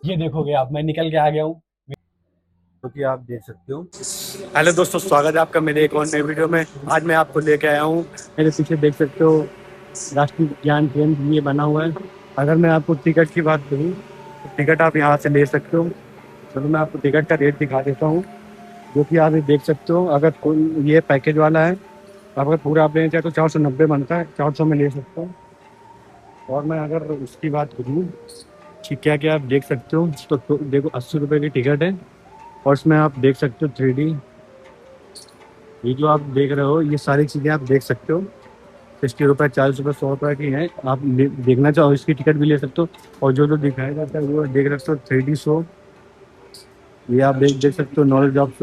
ये देखोगे आप, मैं निकल के आ गया हूँ, जो कि आप देख सकते हो। हेलो दोस्तों, स्वागत है आपका मेरे एक और नए वीडियो में। आज मैं आपको लेके आया हूँ, मेरे पीछे देख सकते हो राष्ट्रीय विज्ञान केंद्र ये बना हुआ है। अगर मैं आपको टिकट की बात करूँ तो टिकट आप यहाँ से ले सकते हो। चलो मैं आपको टिकट का रेट दिखा देता हूँ, जो कि आप ये देख सकते हो। अगर कोई ये पैकेज वाला है, अगर पूरा आप लेना चाहे तो 490 बनता है, 400 में ले सकते हो। और मैं अगर उसकी बात करूँ कि क्या क्या आप देख सकते हो, तो देखो 80 रुपये की टिकट है। और इसमें आप देख सकते हो 3D, ये जो आप देख रहे हो ये सारी चीज़ें आप देख सकते हो। 60 रुपये, 40 रुपये, 100 रुपये की है। आप देखना चाहो इसकी टिकट भी ले सकते हो। और जो जो दिखाया जाता है वो देख सकते हो। 3D शो ये आप देख देख सकते हो। नॉलेज ऑफ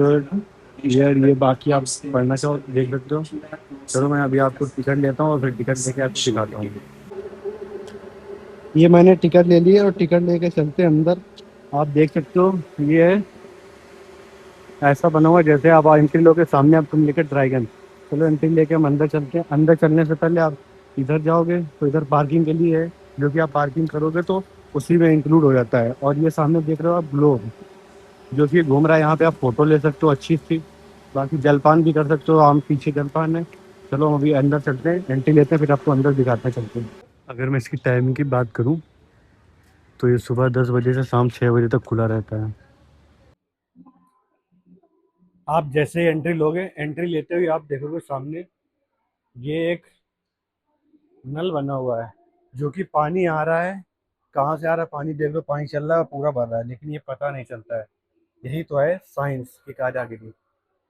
ये बाकी आप पढ़ना चाहो तो देख सकते हो। चलो मैं अभी आपको टिकट लेता हूँ और फिर टिकट लेके आपको दिखाता हूँ। ये मैंने टिकट ले ली है और टिकट लेके चलते हैं अंदर। आप देख सकते हो ये ऐसा बना हुआ है जैसे आप एंट्री लोगे, सामने आप तुम लेके ड्रैगन। चलो एंट्री लेके हम अंदर चलते हैं। अंदर चलने से पहले आप इधर जाओगे तो इधर पार्किंग के लिए है, जो कि आप पार्किंग करोगे तो उसी में इंक्लूड हो जाता है। और ये सामने देख रहे हो आप ग्लोब, जो कि घूम रहा है, यहाँ पे आप फोटो ले सकते हो अच्छी सी। बाकी जलपान भी कर सकते हो, आम पीछे जलपान है। चलो हम अभी अंदर चलते हैं, एंट्री लेते हैं, फिर आपको अंदर दिखाते हैं चलते हैं। अगर मैं इसकी टाइमिंग की बात करूँ तो ये सुबह 10 बजे से शाम 6 बजे तक खुला रहता है। आप जैसे ही एंट्री लोगे, एंट्री लेते हुए आप देखोगे सामने ये एक नल बना हुआ है, जो कि पानी आ रहा है। कहाँ से आ रहा है पानी देख लो, पानी चल रहा है पूरा भर रहा है, लेकिन ये पता नहीं चलता है। यही तो है साइंस की कारीगरी।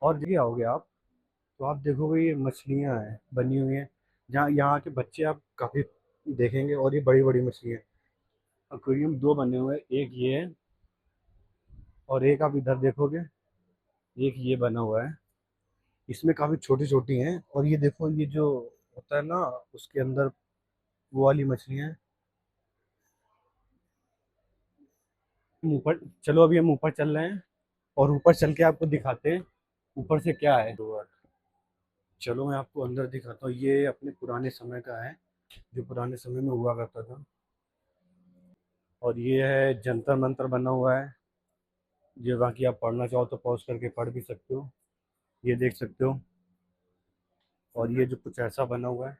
और जगह आओगे आप तो आप देखोगे ये मछलियाँ हैं बनी हुई हैं, जहाँ यहाँ के बच्चे आप काफ़ी देखेंगे। और ये बड़ी बड़ी मछलियाँ, एक्वेरियम दो बने हुए हैं, एक ये है और एक आप इधर देखोगे, एक ये बना हुआ है। इसमें काफ़ी छोटी छोटी हैं। और ये देखो, ये जो होता है ना उसके अंदर, वो वाली मछलियाँ हैं। ऊपर चलो, अभी हम ऊपर चल रहे हैं और ऊपर चल के आपको दिखाते हैं ऊपर से क्या है। चलो मैं आपको अंदर दिखाता हूँ। ये अपने पुराने समय का है, जो पुराने समय में हुआ करता था। और ये है जंतर मंतर बना हुआ है, जो बाकी आप पढ़ना चाहो तो पॉज करके पढ़ भी सकते हो। ये देख सकते हो। और ये जो कुछ ऐसा बना हुआ है,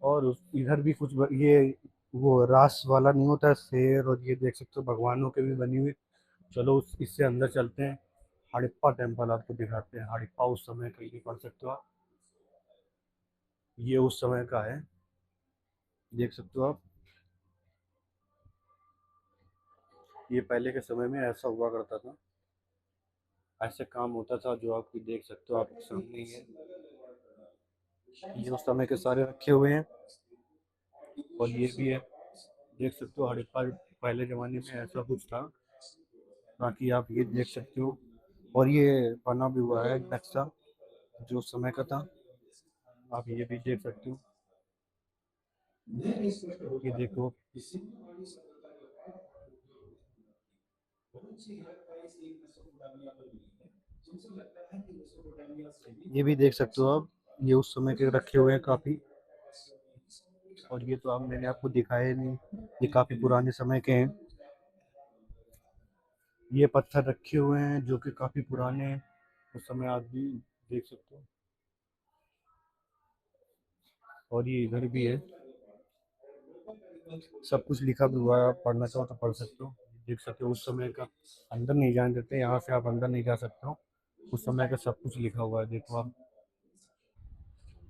और इधर भी कुछ ये वो रास वाला नहीं होता है शेर। और ये देख सकते हो भगवानों के भी बनी हुई। चलो इससे अंदर चलते हैं। हड़प्पा टेम्पल आपको दिखाते हैं। हड़प्पा उस समय का, ये पढ़ सकते हो आप, ये उस समय का है, देख सकते हो आप। ये पहले के समय में ऐसा हुआ करता था, ऐसे काम होता था, जो आप देख सकते हो आपके सामने ही है। ये उस समय के सारे रखे हुए हैं। और ये भी है, देख सकते हो हड़प्पा पहले ज़माने में ऐसा कुछ था। बाकी आप ये देख सकते हो। और ये बना भी हुआ है नक्शा, जो उस समय का था, आप ये भी देख सकते हो। ये देखो, ये भी देख सकते हो आप, ये उस समय के रखे हुए हैं काफ़ी। और ये तो आप, मैंने आपको दिखाया नहीं, ये काफ़ी पुराने समय के हैं। ये पत्थर रखे हुए हैं जो कि काफ़ी पुराने हैं, उस समय आप भी देख सकते हो। और ये इधर भी है, सब कुछ लिखा भी हुआ है, आप पढ़ना चाहो तो पढ़ सकते हो। देख सकते हो उस समय का। अंदर नहीं जाने देते, यहाँ से आप अंदर नहीं जा सकते हो। उस समय का सब कुछ लिखा हुआ है, देखो आप।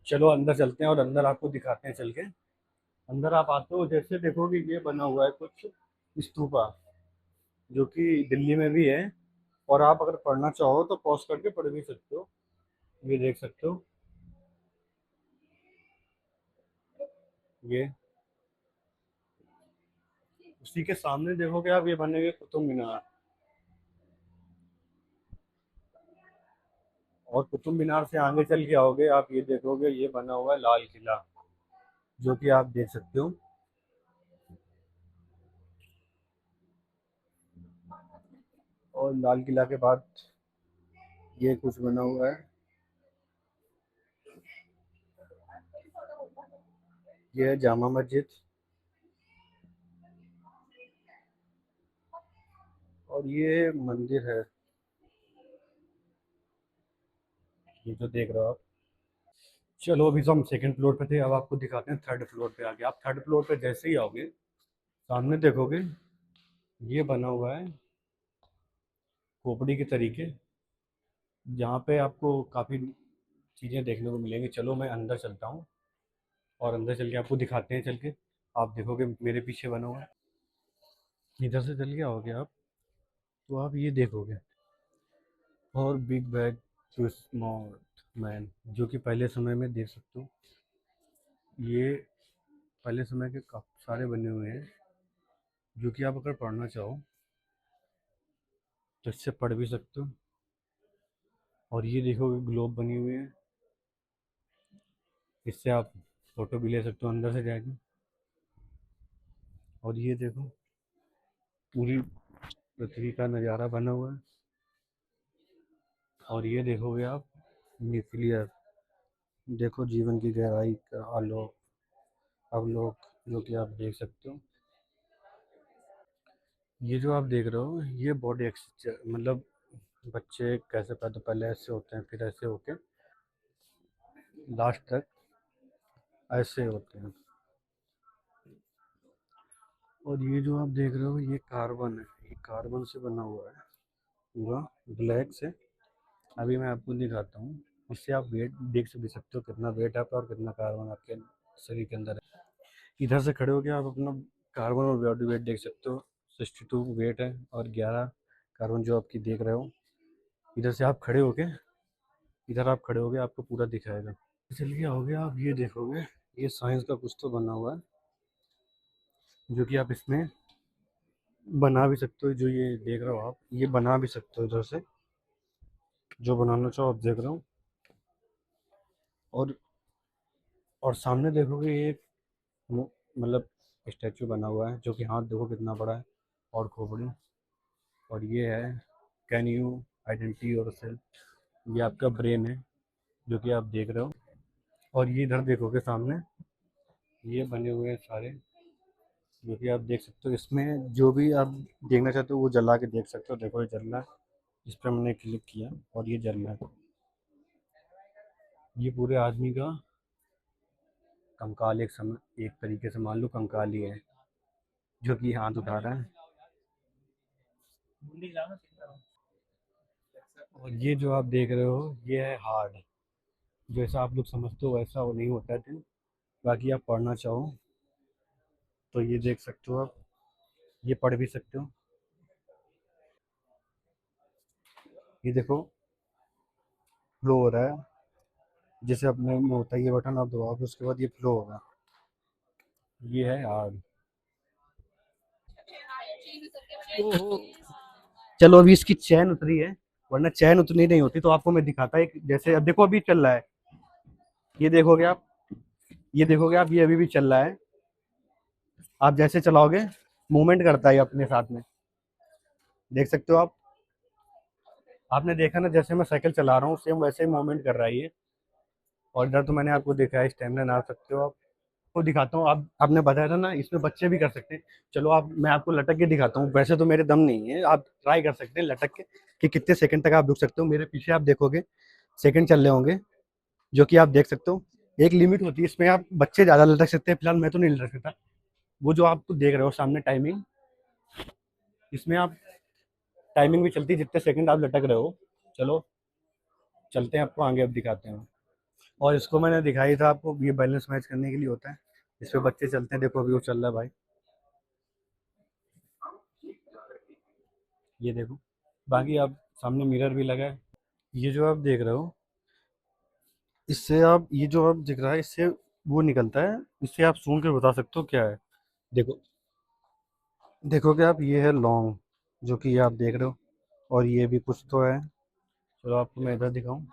चलो अंदर चलते हैं और अंदर आपको दिखाते हैं चल के। अंदर आप आते हो जैसे देखोगे, ये बना हुआ है कुछ स्तूपा, जो कि दिल्ली में भी है। और आप अगर पढ़ना चाहो तो पॉज करके पढ़ भी सकते हो। ये देख सकते हो। ये उसी के सामने देखोगे आप, ये बने हुए कुतुब मीनार। और कुतुब मीनार से आगे चल के आओगे आप, ये देखोगे ये बना हुआ है लाल किला, जो कि आप देख सकते हो। और लाल किला के बाद ये कुछ बना हुआ है, ये है जामा मस्जिद। और ये मंदिर है, ये जो देख रहे हो आप। चलो अभी तो हम सेकंड फ्लोर पे थे, अब आपको दिखाते हैं थर्ड फ्लोर पे आके। आप थर्ड फ्लोर पे जैसे ही आओगे, सामने देखोगे ये बना हुआ है खोपड़ी के तरीके, जहाँ पे आपको काफ़ी चीज़ें देखने को मिलेंगी। चलो मैं अंदर चलता हूँ और अंदर चल के आपको दिखाते हैं चल के। आप देखोगे मेरे पीछे बना हुआ है, इधर से चल के आओगे आप तो आप ये देखोगे, और big bag to small man, जो कि पहले समय में देख सकते हो। ये पहले समय के काफ़ी सारे बने हुए हैं, जो कि आप अगर पढ़ना चाहो तो इससे पढ़ भी सकते हो। और ये देखोगे ग्लोब बनी हुई है, इससे आप फ़ोटो भी ले सकते हो अंदर से जाके। और ये देखो पूरी पृथ्वी का नज़ारा बना हुआ है। और ये देखोगे आप न्यूक्लियर, देखो जीवन की गहराई का आलोक अवलोक, जो कि आप देख सकते हो। ये जो आप देख रहे हो ये बॉडी एक्सचेंज, मतलब बच्चे कैसे पैदा, पहले ऐसे होते हैं फिर ऐसे होके लास्ट तक ऐसे होते हैं। और ये जो आप देख रहे हो ये कार्बन है, ये कार्बन से बना हुआ है पूरा, ब्लैक से। अभी मैं आपको दिखाता हूँ, इससे आप वेट देख भी सकते हो कितना वेट है आपका और कितना कार्बन आपके शरीर के अंदर है। इधर से खड़े होकर आप अपना कार्बन और बॉडी वेट देख सकते हो। 62 वेट है और 11 कार्बन जो आपकी देख रहे हो। इधर से आप खड़े होके, इधर आप खड़े होगे आपको पूरा दिखाएगा। चलिए आओगे आप ये देखोगे, ये साइंस का कुछ तो बना हुआ है, जो कि आप इसमें बना भी सकते हो। जो ये देख रहे हो आप ये बना भी सकते हो इधर से, जो बनाना चाहो आप देख रहे हो। और और सामने देखोगे ये मतलब स्टैचू बना हुआ है, जो कि हाथ देखो कितना बड़ा है और खोपड़ी। और ये है can you identity your self, ये आपका ब्रेन है जो कि आप देख रहे हो। और ये इधर देखोगे सामने ये बने हुए हैं सारे, जो कि आप देख सकते हो। इसमें जो भी आप देखना चाहते हो वो जला के देख सकते हो। देखो ये जल रहा है, इस पर मैंने क्लिक किया और ये जल रहा है। ये पूरे आदमी का कंकाल, एक तरीके से मान लो कंकाल ही है, जो कि हाथ उठा रहा है। और ये जो आप देख रहे हो ये है हार्ड, जैसा आप लोग समझते हो वैसा वो नहीं होता है। बाकी आप पढ़ना चाहो तो ये देख सकते हो आप, ये पढ़ भी सकते हो। ये देखो फ्लो हो रहा है, जैसे अपने में होता है ये बटन आप दबाओगे उसके बाद ये फ्लो होगा। ये है हार्ड। ओहो। चलो अभी इसकी चैन उतरी है, वरना चैन उतनी नहीं होती तो आपको मैं दिखाता है। जैसे अब देखो अभी चल रहा है, ये देखोगे आप, ये देखोगे आप, ये अभी भी चल रहा है। आप जैसे चलाओगे मूवमेंट करता है ये अपने साथ में, देख सकते हो आप। आपने देखा ना जैसे मैं साइकिल चला रहा हूँ सेम वैसे ही मूवमेंट कर रहा है ये। और इधर तो मैंने आपको दिखाया स्टेमिना ना सकते हो आप, को दिखाता हूँ। आप आपने बताया था ना इसमें बच्चे भी कर सकते हैं। चलो आप मैं आपको लटक के दिखाता हूँ, वैसे तो मेरे दम नहीं है, आप ट्राई कर सकते हैं लटक के कि कितने सेकंड तक आप रुक सकते हो। मेरे पीछे आप देखोगे सेकंड चल रहे होंगे, जो कि आप देख सकते हो। एक लिमिट होती है इसमें, आप बच्चे ज़्यादा लटक सकते हैं, फिलहाल मैं तो नहीं लटक सकता। वो जो आप देख रहे हो सामने टाइमिंग, इसमें आप टाइमिंग भी चलती है जितने सेकंड आप लटक रहे हो। चलो चलते हैं, आपको आगे अब दिखाते हैं। और इसको मैंने दिखाई था आपको, ये बैलेंस मैच करने के लिए होता है, इस पे बच्चे चलते हैं। देखो अभी वो चल रहा है भाई, ये देखो। बाकी आप सामने मिरर भी लगा है। ये जो आप देख रहे हो इससे आप, ये जो आप दिख रहा है इससे वो निकलता है, इससे आप सूंघ के बता सकते हो क्या है। देखो देखोगे आप ये है लौंग, जो कि ये आप देख रहे हो। और ये भी कुछ तो है, चलो आपको मैं इधर दिखाऊं।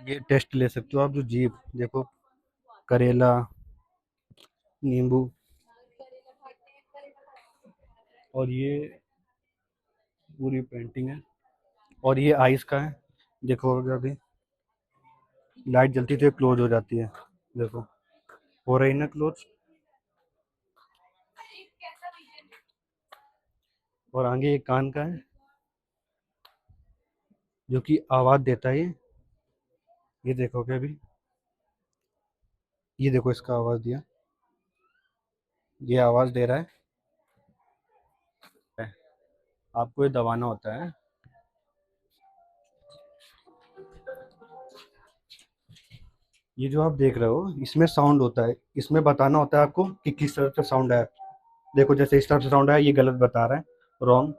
ये टेस्ट ले सकते हो आप, जो जीभ देखो, करेला, नींबू। और ये पूरी पेंटिंग है। और ये आइस का है, देखो अभी लाइट जलती तो ये क्लोज हो जाती है। देखो हो रही ना क्लोज। और आगे एक कान का है जो कि आवाज़ देता है। ये देखोगे अभी, ये देखो इसका आवाज़ दिया, ये आवाज़ दे रहा है। आपको ये दबाना होता है। ये जो आप देख रहे हो इसमें साउंड होता है, इसमें बताना होता है आपको कि किस तरफ से साउंड आया। देखो जैसे इस तरफ से साउंड आया, ये गलत बता रहा है, रॉन्ग।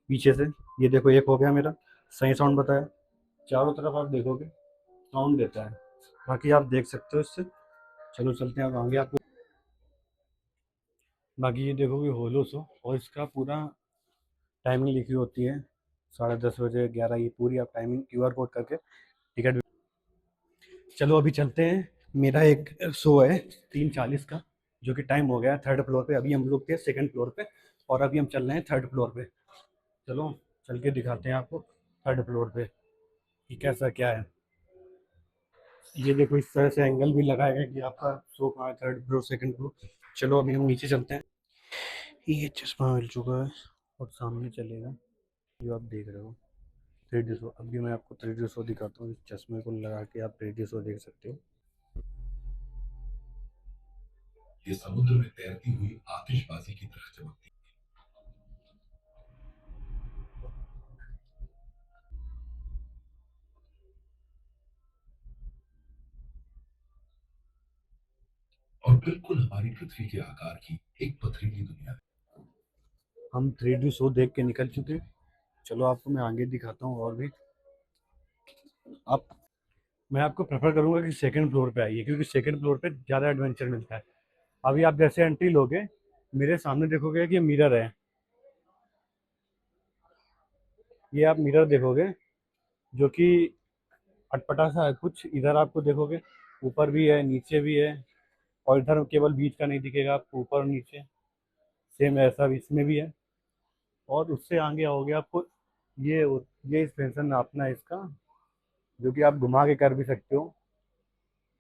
पीछे से ये देखो, एक हो गया मेरा, सही साउंड बताया। चारों तरफ आप देखोगे साउंड देता है, बाकी आप देख सकते हो इससे। चलो चलते हैं अब आगे आपको। बाकी ये देखोगे होलो सो, और इसका पूरा टाइमिंग लिखी होती है, 10:30 बजे 11, ये पूरी आप टाइमिंग QR कोड करके टिकट। चलो अभी चलते हैं, मेरा एक शो है 3:40 का, जो कि टाइम हो गया है 3rd फ्लोर पे। अभी हम लोग थे 2nd फ्लोर पे, और अभी हम चल रहे हैं 3rd फ्लोर पे। चलो चल के दिखाते हैं आपको 3rd फ्लोर पे कि कैसा क्या है। ये देखो इस तरह से एंगल भी लगाया गया कि आपका शो कहाँ है, 3rd फ्लोर 2nd फ्लोर। चलो अभी हम नीचे चलते हैं। ये चश्मा मिल चुका है और सामने चलेगा, जो आप देख रहे हो 3D शो। अभी मैं आपको 3D शो दिखाता हूँ, इस चश्मे को लगा के आप 3D शो देख सकते हो। ये समुद्र में तैरती हुई आतिशबाजी की तरह चमकती और बिल्कुल हमारी पृथ्वी के आकार की एक पथरीली दुनिया है। हम 3D शो देख के निकल चुके हैं। चलो आपको मैं आगे दिखाता हूँ और भी। आप मैं आपको प्रेफर करूंगा कि 2nd फ्लोर पे आइए, क्योंकि 2nd फ्लोर पे ज़्यादा एडवेंचर मिलता है। अभी आप जैसे एंट्री लोगे, मेरे सामने देखोगे कि मिरर है। ये आप मिरर देखोगे जो कि अटपटा सा है कुछ, इधर आपको देखोगे ऊपर भी है नीचे भी है, और इधर केवल बीच का नहीं दिखेगा आपको, ऊपर और नीचे सेम ऐसा भी इसमें भी है। और उससे आगे आओगे आपको ये ये एक्सटेंशन नापना है इसका, जो कि आप घुमा के कर भी सकते हो।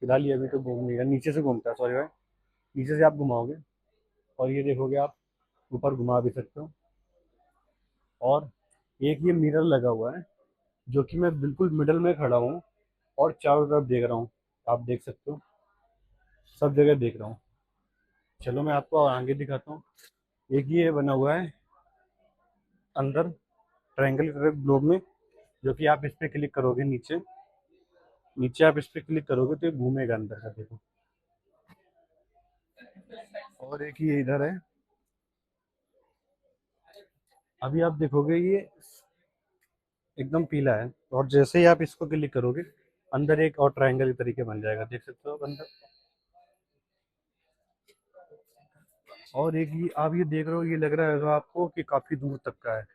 फिलहाल ये अभी तो घूम नहीं रहा, नीचे से घूमता है, सॉरी भाई। नीचे से आप घुमाओगे और ये देखोगे आप ऊपर घुमा भी सकते हो। और एक ये मिरर लगा हुआ है, जो कि मैं बिल्कुल मिडल में खड़ा हूँ और चारों तरफ देख रहा हूँ। आप देख सकते हो, सब जगह देख रहा हूँ। चलो मैं आपको आगे दिखाता हूँ। एक ये बना हुआ है अंदर ट्रायंगल ग्लोब में, जो कि आप इस पे क्लिक करोगे, नीचे नीचे आप इस पे क्लिक करोगे तो ये घूमेगा अंदर का, देखो। और एक ये इधर है, अभी आप देखोगे ये एकदम पीला है, और जैसे ही आप इसको क्लिक करोगे अंदर एक और ट्रायंगल के तरीके बन जाएगा, देख सकते हो आप अंदर। और एक ये आप ये देख रहे हो, ये लग रहा है आपको कि काफी दूर तक का है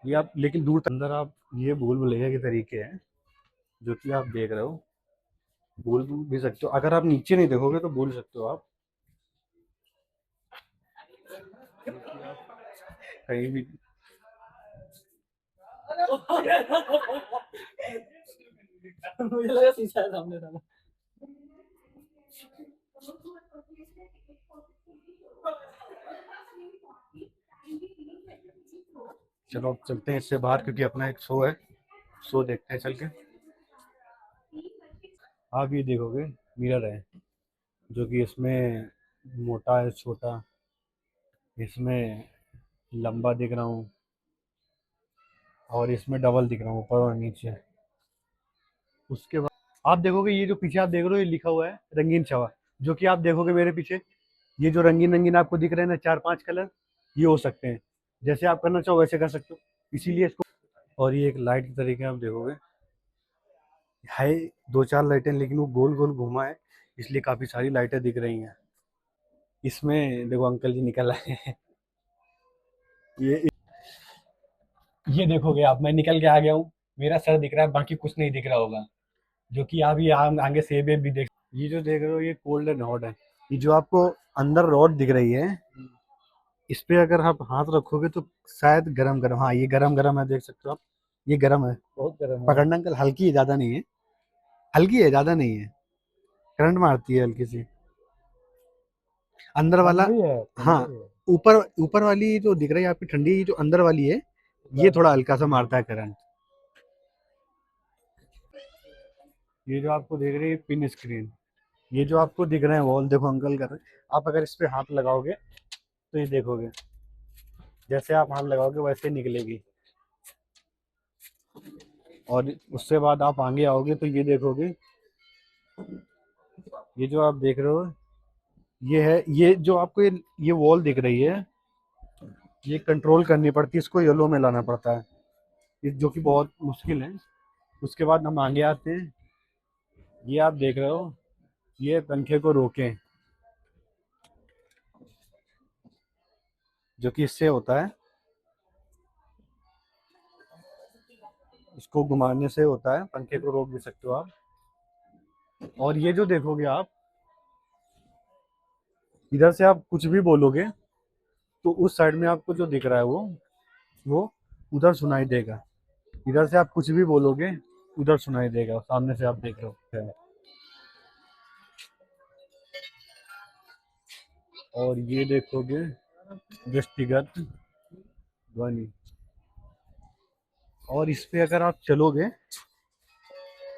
ये, आप लेकिन दूर तक अंदर आप ये भूल भुलैया के तरीके हैं, जो कि आप देख रहे हो। भूल भी सकते हो, अगर आप नीचे नहीं देखोगे तो भूल सकते हो आप कहीं भी। मुझे लगा शीशा है सामने था। चलो अब चलते हैं इससे बाहर, क्योंकि अपना एक शो है, शो देखते हैं चल के। आप ये देखोगे मिरर है, जो कि इसमें मोटा है, छोटा, इसमें लंबा दिख रहा हूँ, और इसमें डबल दिख रहा हूँ ऊपर और नीचे। उसके बाद आप देखोगे ये जो पीछे आप देख रहे हो, ये लिखा हुआ है रंगीन छवा, जो कि आप देखोगे मेरे पीछे ये जो रंगीन रंगीन आपको दिख रहे हैं ना, 4-5 कलर, ये हो सकते हैं। जैसे आप करना चाहो वैसे कर सकते हो, इसीलिए इसको। और ये एक लाइट के तरीके आप देखोगे है, 2-4 लाइटें, लेकिन वो गोल गोल घुमा है, इसलिए काफी सारी लाइटें दिख रही हैं। इसमें देखो अंकल जी निकल आए हैं। ये ये देखोगे आप, मैं निकल के आ गया हूँ, मेरा सर दिख रहा है, बाकी कुछ नहीं दिख रहा होगा, जो कि आप ये आगे सेब वेब भी देख। ये जो देख रहे हो ये कोल्ड एंड हॉट है। ये जो आपको अंदर रॉड दिख रही है, इस पे अगर आप हाथ रखोगे तो शायद गरम गरम, हाँ ये गरम गरम है, देख सकते हो आप, ये गरम है, बहुत गरम है। पकड़ना अंकल, हल्की है, ज्यादा नहीं है, हल्की है, ज्यादा नहीं है, करंट मारती है हल्की सी अंदर वाला। हाँ ऊपर ऊपर वाली जो दिख रही है आपकी ठंडी, जो अंदर वाली है, ये थोड़ा हल्का सा मारता है करंट। ये जो आपको दिख रही है पिन स्क्रीन, ये जो आपको दिख रहे हैं वॉल, देखो अंकल कर रहे हैं, आप अगर इस पे हाथ लगाओगे तो ये देखोगे, जैसे आप हाथ लगाओगे वैसे निकलेगी। और उससे बाद आप आगे आओगे तो ये देखोगे, ये जो आप देख रहे हो, ये है, ये जो आपको ये वॉल दिख रही है, ये कंट्रोल करनी पड़ती है, इसको येलो में लाना पड़ता है, जो कि बहुत मुश्किल है। उसके बाद हम आगे आते हैं, ये आप देख रहे हो, ये पंखे को रोकें, जो कि इससे होता है, इसको घुमाने से होता है, पंखे को रोक भी सकते हो आप। और ये जो देखोगे आप, इधर से आप कुछ भी बोलोगे तो उस साइड में आपको जो दिख रहा है वो उधर सुनाई देगा। इधर से आप कुछ भी बोलोगे उधर सुनाई देगा, सामने से आप देख रहे हो। और ये देखोगे दृष्टिगत ध्वनि, और इस पे अगर आप चलोगे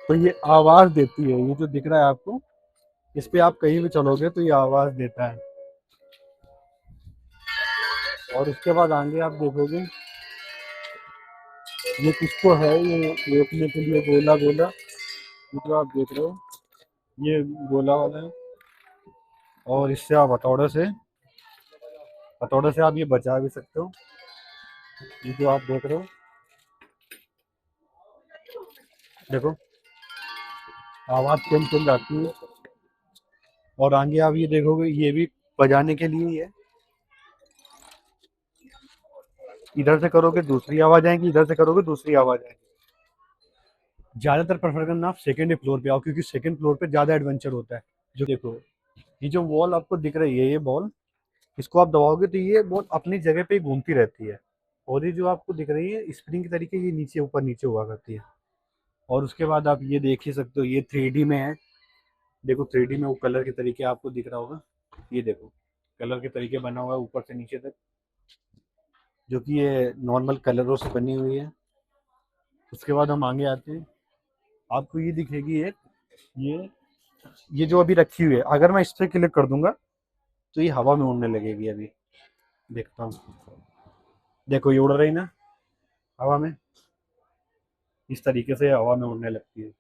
तो ये आवाज देती है, ये जो दिख रहा है आपको, इस पे आप कहीं भी चलोगे तो ये आवाज देता है। और उसके बाद आगे आप देखोगे, ये किसको है, ये रोकने के लिए गोला गोला, ये जो आप देख रहे हो, ये गोला वाला है। और इससे आप हथौड़े से आप ये बचा भी सकते हो, ये जो आप देख रहे हो, देखो आवाज चल जाती है। और आगे आप ये देखोगे, ये भी बजाने के लिए ही है, इधर से करोगे दूसरी आवाज आएगी, इधर से करोगे दूसरी आवाज आएगी। ज्यादातर प्रेफर करना आप सेकेंड फ्लोर पे आओ, क्योंकि सेकेंड फ्लोर पे ज्यादा एडवेंचर होता है। जो देखो, ये जो वॉल आपको दिख रही है, ये बॉल, इसको आप दबाओगे तो ये बॉल अपनी जगह पे ही घूमती रहती है। और ये जो आपको दिख रही है स्प्रिंग के तरीके, ये नीचे ऊपर नीचे हुआ करती है। और उसके बाद आप ये देख ही सकते हो, ये 3D में है, देखो 3D में वो कलर के तरीके आपको दिख रहा होगा, ये देखो कलर के तरीके बना हुआ है ऊपर से नीचे तक, जो कि ये नॉर्मल कलरों से बनी हुई है। उसके बाद हम आगे आते हैं, आपको ये दिखेगी एक, ये ये जो अभी रखी हुई है, अगर मैं इस पर क्लिक कर दूंगा तो ये हवा में उड़ने लगेगी। अभी देखता हूँ, देखो ये उड़ रही ना हवा में, इस तरीके से हवा में उड़ने लगती है,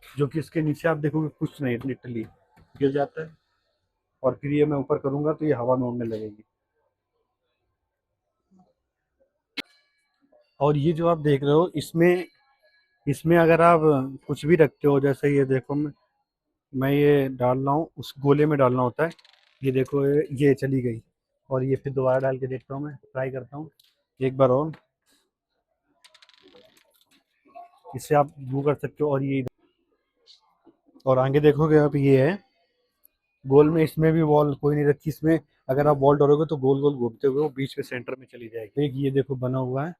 जो कि इसके नीचे आप देखोगे कुछ नहीं, लिटरली गिर जाता है। और फिर ये मैं ऊपर करूंगा तो ये हवा में उड़ने लगेगी। और ये जो आप देख रहे हो, इसमें इसमें अगर आप कुछ भी रखते हो, जैसे ये देखो, मैं ये डाल रहा हूँ, उस गोले में डालना होता है, ये देखो ये चली गई। और ये फिर दोबारा डाल के देखता हूँ, मैं ट्राई करता हूँ एक बार और, इससे आप वो कर सकते हो। और ये, और आगे देखोगे आप, ये है गोल में, इसमें भी वॉल कोई नहीं रखी, इसमें अगर आप वॉल डालोगे तो गोल गोल घूमते हुए वो बीच में सेंटर में चली जाएगी। एक ये देखो बना हुआ है,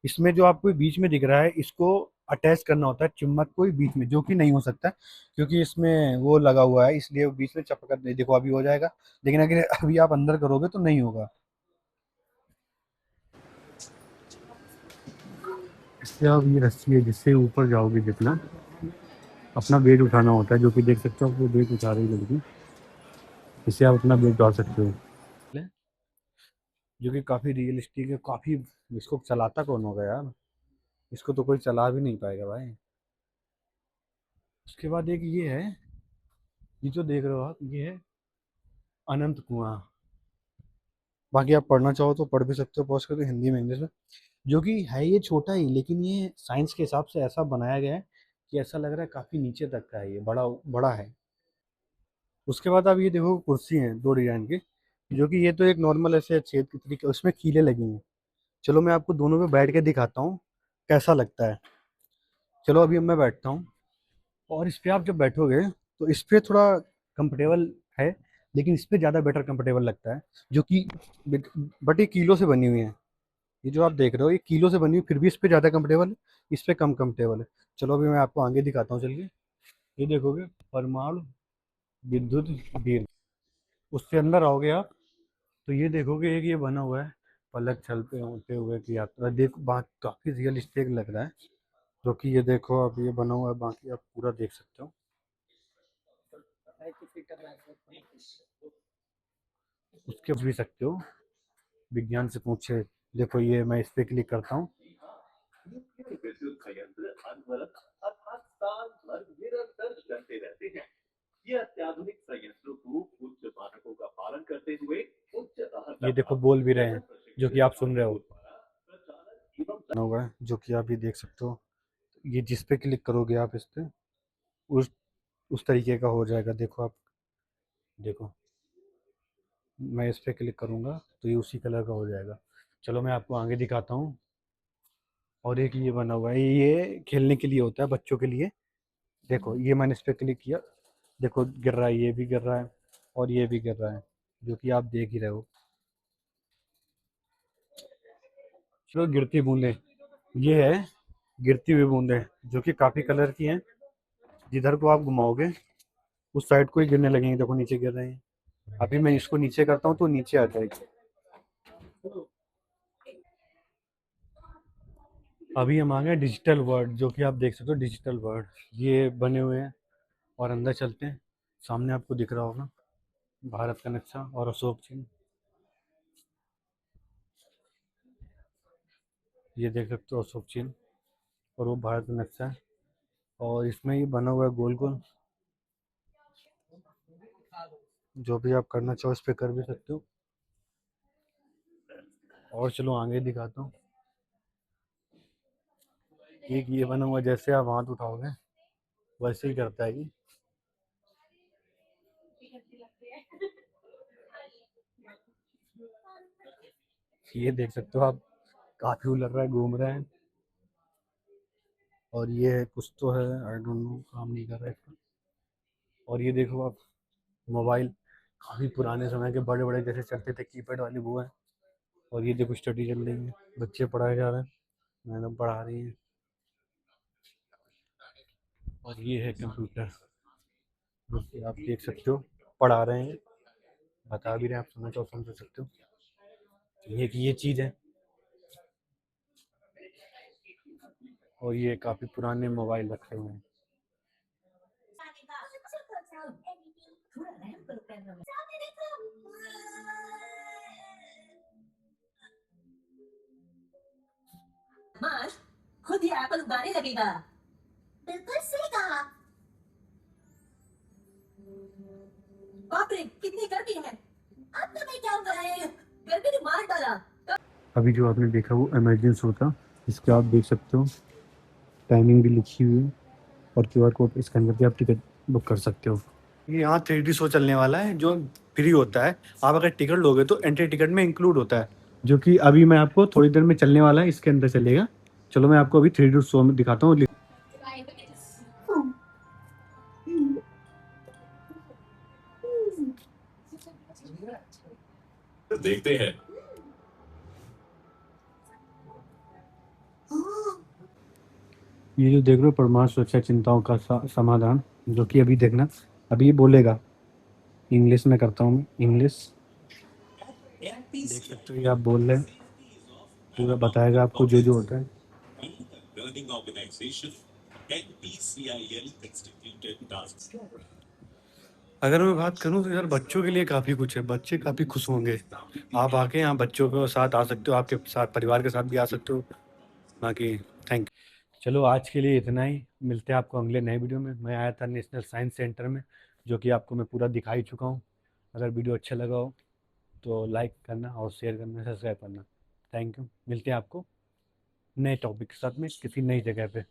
इसमें जो आपको बीच में दिख रहा है, इसको अटैच करना होता है चुम्बक को बीच में, जो कि नहीं हो सकता क्योंकि इसमें वो लगा हुआ है, इसलिए वो बीच में चपक नहीं, देखो अभी हो जाएगा, लेकिन अगर अभी आप अंदर करोगे तो नहीं होगा। इससे आप ये रस्सी है जिससे ऊपर जाओगे, जितना अपना वेट उठाना होता है, जो कि देख सकते हो आप, वो वेट उठा रही है लड़की, इससे आप अपना वेट उठा सकते हो, जो कि काफ़ी रियलिस्टिक है काफ़ी। इसको चलाता कौन होगा यार, इसको तो कोई चला भी नहीं पाएगा भाई। उसके बाद एक ये है, ये जो देख रहे हो आप, ये है अनंत कुआं। बाकी आप पढ़ना चाहो तो पढ़ भी सकते हो, पॉज करके, हिंदी में इंग्लिश में, जो कि है ये छोटा ही, लेकिन ये साइंस के हिसाब से ऐसा बनाया गया है कि ऐसा लग रहा है काफ़ी नीचे तक का है, ये बड़ा बड़ा है। उसके बाद आप ये देखो, कुर्सी हैं दो डिजाइन की, जो कि ये तो एक नॉर्मल ऐसे छेद की तरीके, उसमें कीले लगी हैं। चलो मैं आपको दोनों पे बैठ के दिखाता हूँ कैसा लगता है। चलो अभी मैं बैठता हूँ, और इस पे आप जब बैठोगे तो इस पे थोड़ा कंफर्टेबल है, लेकिन इस पे ज़्यादा बेटर कंफर्टेबल लगता है, जो कि बट ये कीलो से बनी हुई है। ये जो आप देख रहे हो ये कीलो से बनी हुई, फिर भी इस पे ज़्यादा कंफर्टेबल है, इस पे कम कंफर्टेबल है। चलो अभी मैं आपको आगे दिखाता हूँ, चलिए। ये देखोगे, परमाणु विद्युत बीर, उससे अंदर आओगे आप तो ये देखोगे एक ये बना हुआ है पलक छलते होते हुए की यात्रा। देखो बात काफ़ी रियलिस्टिक लग रहा है, जो कि ये देखो अब ये बना हुआ है, बाकी आप पूरा देख सकते हो। उसके भी सकते हो, विज्ञान से पूछे। देखो ये मैं इस पे क्लिक करता हूँ, विद्युत संयंत्र अनवरत अर्थात साल भर निरंतर चलते रहते हैं। ये अत्याधुनिक संयंत्रों को उच्च मानकों का पालन करते हुए उच्च ये देखो बोल भी रहे हैं, जो कि आप सुन रहे हो होगा, जो कि आप ये देख सकते हो। ये जिस पे क्लिक करोगे आप इस पे उस उस तरीके का हो जाएगा। देखो आप देखो, मैं इस पे क्लिक करूँगा तो ये उसी कलर का हो जाएगा। चलो मैं आपको आगे दिखाता हूँ। और एक ये बना हुआ है, ये खेलने के लिए होता है बच्चों के लिए। देखो ये मैंने इस पे क्लिक किया, देखो गिर रहा है, ये भी गिर रहा है और ये भी गिर रहा है, जो कि आप देख ही रहे हो। चलो गिरती बूंदें, ये है गिरती हुई बूंदें, जो कि काफ़ी कलर की हैं। जिधर को आप घुमाओगे उस साइड को ही गिरने लगेंगे। देखो नीचे गिर रहे हैं। अभी मैं इसको नीचे करता हूँ तो नीचे आ जाएगी। अभी हम आ गए डिजिटल वर्ड, जो कि आप देख सकते हो डिजिटल वर्ड ये बने हुए हैं। और अंदर चलते हैं, सामने आपको दिख रहा होगा भारत का नक्शा और अशोक चिन्ह, ये देख सकते हो अशोक चिन्ह और वो भारत का नक्शा है। और इसमें ये बना हुआ है गोल गोल, जो भी आप करना चाहो इस पे कर भी सकते हो। और चलो आगे दिखाता हूँ। एक ये बना हुआ, जैसे आप हाथ उठाओगे वैसे ही करता है ये देख सकते हो आप, काफी उलट रहा है, घूम रहा है। और ये कुछ तो है, आई डोंट नो, काम नहीं कर रहा है इसका। और ये देखो आप, मोबाइल काफ़ी पुराने समय के बड़े बड़े जैसे चलते थे कीपैड वाली वो है। और ये देखो स्टडी चल रही है, बच्चे पढ़ाए जा रहे हैं, मैडम पढ़ा रही हैं। और ये है कंप्यूटर, जो कि आप देख सकते हो पढ़ा रहे हैं, बता भी रहे हैं, आप सुनना चाहो समझ सकते हो। ये चीज़ है। और ये काफ़ी पुराने मोबाइल रखे हुए हैं। मार्श खुद ही एप्पल उगाने लगेगा। बिल्कुल सही कहा। बाप रे कितनी गर्मी है। अब तो मैं क्या कराए, गर्मी ने मार डाला। अभी जो आपने देखा वो इमरजेंसी होता, इसके आप देख सकते हो टाइमिंग भी लिखी हुई है और क्यूआर कोड स्कैन करके आप टिकट बुक कर सकते हो। ये यहाँ 3D शो चलने वाला है जो फ्री होता है। आप अगर टिकट लोगे तो एंट्री टिकट में इंक्लूड होता है, जो कि अभी मैं आपको थोड़ी देर में चलने वाला है, इसके अंदर चलेगा। चलो मैं आपको अभी 3D शो में दिखाता हूँ। देखते हैं। ये जो देख रहे हो परमाणु सुरक्षा चिंताओं का समाधान, जो कि अभी देखना, अभी ये बोलेगा। इंग्लिश में करता हूँ मैं, इंग्लिश देख सकते हो, ये आप बोल रहे हैं, पूरा बताएगा आपको जो जो होता है। अगर मैं बात करूँ तो यार बच्चों के लिए काफ़ी कुछ है, बच्चे काफ़ी खुश होंगे। आप आके यहाँ बच्चों के साथ आ सकते हो, आपके साथ परिवार के साथ भी आ सकते हो। बाकी थैंक चलो आज के लिए इतना ही, मिलते हैं आपको अगले नए वीडियो में। मैं आया था नेशनल साइंस सेंटर में, जो कि आपको मैं पूरा दिखा ही चुका हूँ। अगर वीडियो अच्छा लगा हो तो लाइक करना और शेयर करना, सब्सक्राइब करना। थैंक यू, मिलते हैं आपको नए टॉपिक के साथ में किसी नई जगह पे।